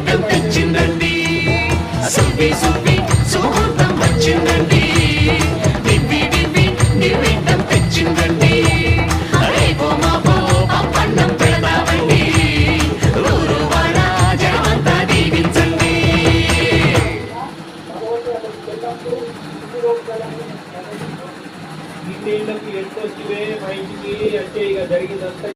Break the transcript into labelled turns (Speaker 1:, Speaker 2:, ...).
Speaker 1: దివ్యంతం తెచ్చిందండి సువ్వి సువ్వి సుముహూర్తం వచ్చిందండి దివ్వి దివ్వి దివ్యంతం తెచ్చిందండి రేపో మాపో పప్పన్నం పెడతామండి ఊరు వాడ జనమంతా దీవించండి
Speaker 2: ఇంటికి ఎంతొచ్చివే మా ఇంటికి అంటే ఇక జరిగిందంతా